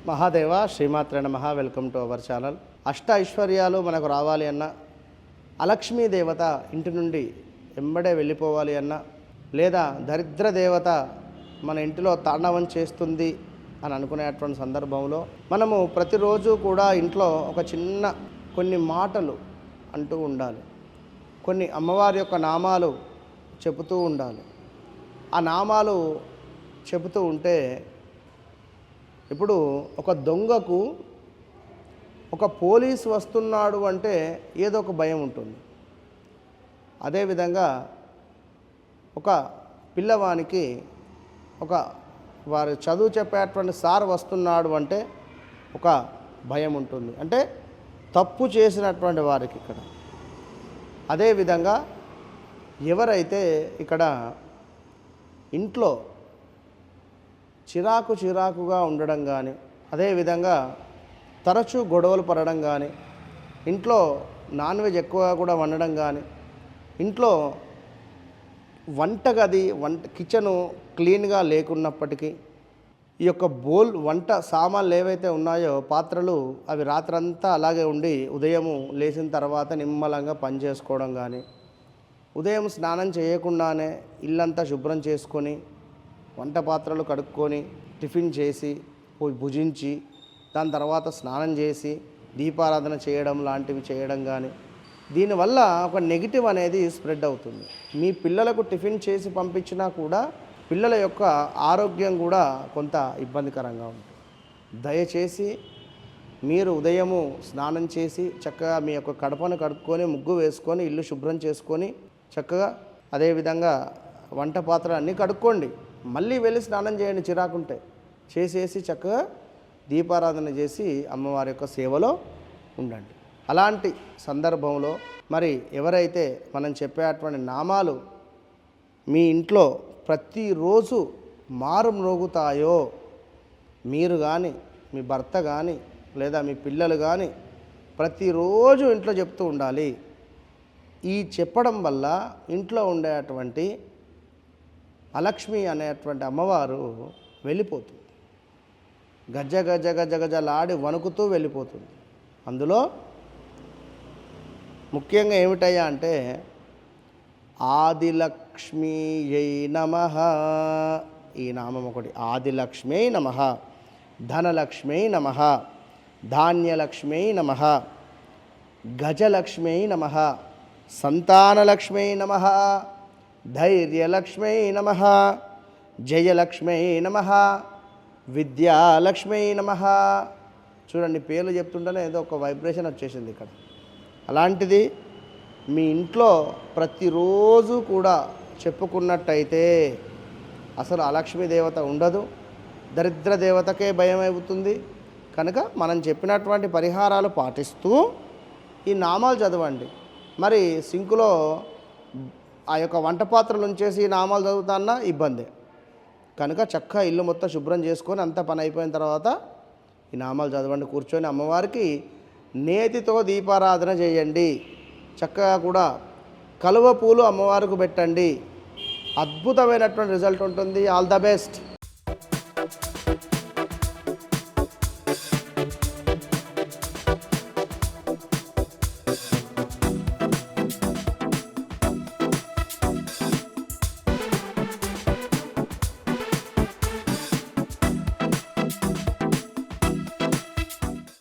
మహాదేవ శ్రీమాత్రే నమః. Welcome to our channel. అష్ట ఐశ్వర్యాలు మనకు రావాలి అన్న, అలక్ష్మీ దేవత ఇంటి నుండి ఎంబడే వెళ్ళిపోవాలి అన్న, లేదా దరిద్ర దేవత మన ఇంటిలో తాండవం చేస్తుంది అని అనుకునేటువంటి సందర్భంలో మనము ప్రతిరోజు కూడా ఇంట్లో ఒక చిన్న కొన్ని మాటలు అంటూ ఉండాలి. కొన్ని అమ్మవారి యొక్క నామాలు చెబుతూ ఉండాలి. ఆ నామాలు చెబుతూ ఉంటే ఇప్పుడు ఒక దొంగకు ఒక పోలీసు వస్తున్నాడు అంటే ఏదో ఒక భయం ఉంటుంది. అదేవిధంగా ఒక పిల్లవానికి ఒక వారు చదువు చెప్పేటువంటి సార్ వస్తున్నాడు అంటే ఒక భయం ఉంటుంది. అంటే తప్పు చేసినటువంటి వారికి ఇక్కడ. అదేవిధంగా ఎవరైతే ఇక్కడ ఇంట్లో చిరాకుగా ఉండడం కానీ, అదేవిధంగా తరచూ గొడవలు పడడం కానీ, ఇంట్లో నాన్ వెజ్ ఎక్కువగా కూడా వండడం కానీ, ఇంట్లో కిచెను క్లీన్గా లేకున్నప్పటికీ ఈ యొక్క వంట సామాన్లు ఏవైతే ఉన్నాయో పాత్రలు అవి రాత్రంతా అలాగే ఉండి ఉదయము లేచిన తర్వాత నిమ్మలంగా పని చేసుకోవడం కానీ, ఉదయం స్నానం చేయకుండానే ఇల్లంతా శుభ్రం చేసుకొని వంట పాత్రలు కడుక్కొని టిఫిన్ చేసి భుజించి దాని తర్వాత స్నానం చేసి దీపారాధన చేయడం లాంటివి చేయడం కానీ, దీనివల్ల ఒక నెగిటివ్ అనేది స్ప్రెడ్ అవుతుంది. మీ పిల్లలకు టిఫిన్ చేసి పంపించినా కూడా పిల్లల యొక్క ఆరోగ్యం కూడా కొంత ఇబ్బందికరంగా ఉంటుంది. దయచేసి మీరు ఉదయము స్నానం చేసి చక్కగా మీ యొక్క కడపను కడుక్కొని ముగ్గు వేసుకొని ఇల్లు శుభ్రం చేసుకొని చక్కగా అదేవిధంగా వంట పాత్ర అన్నీ కడుక్కోండి. మళ్ళీ వెళ్ళి స్నానం చేయండి చిరాకుంటే. చేసేసి చక్కగా దీపారాధన చేసి అమ్మవారి యొక్క సేవలో ఉండండి. అలాంటి సందర్భంలో మరి ఎవరైతే మనం చెప్పేటువంటి నామాలు మీ ఇంట్లో ప్రతిరోజు మారుమ్రోగుతాయో, మీరు కానీ మీ భర్త కానీ లేదా మీ పిల్లలు కానీ ప్రతిరోజు ఇంట్లో చెప్తూ ఉండాలి. ఈ చెప్పడం వల్ల ఇంట్లో ఉండేటువంటి అలక్ష్మి అనేటువంటి అమ్మవారు వెళ్ళిపోతుంది. గజలాడి వణుకుతూ వెళ్ళిపోతుంది. అందులో ముఖ్యంగా ఏమిటయ్యా అంటే ఆదిలక్ష్మీయై నమః ఈ నామం ఒకటి. ఆదిలక్ష్మీ నమః, ధనలక్ష్మీ నమః, ధాన్యలక్ష్మీ నమః, గజలక్ష్మీ నమః, సంతానలక్ష్మీ నమః, ధైర్యలక్ష్మీ నమః, జయలక్ష్మీ నమః, విద్యాలక్ష్మీ నమః. చూడండి, పేర్లు చెప్తుంటేనే ఏదో ఒక వైబ్రేషన్ వచ్చేసింది ఇక్కడ. అలాంటిది మీ ఇంట్లో ప్రతిరోజు కూడా చెప్పుకున్నట్టయితే అసలు అలక్ష్మీ దేవత ఉండదు, దరిద్ర దేవతకే భయం అవుతుంది. కనుక మనం చెప్పినటువంటి పరిహారాలు పాటిస్తూ ఈ నామాలు చదవండి. మరి సింకులో ఆ యొక్క వంట పాత్రలు ఉంచేసి ఈ నామాలు చదువుతాన్నా ఇబ్బందే. కనుక చక్కగా ఇల్లు మొత్తం శుభ్రం చేసుకొని అంతా పని అయిపోయిన తర్వాత ఈ నామాలు చదవండి. కూర్చొని అమ్మవారికి నేతితో దీపారాధన చేయండి. చక్కగా కూడా కలువ పూలు అమ్మవారికి పెట్టండి. అద్భుతమైనటువంటి రిజల్ట్ ఉంటుంది. All the best.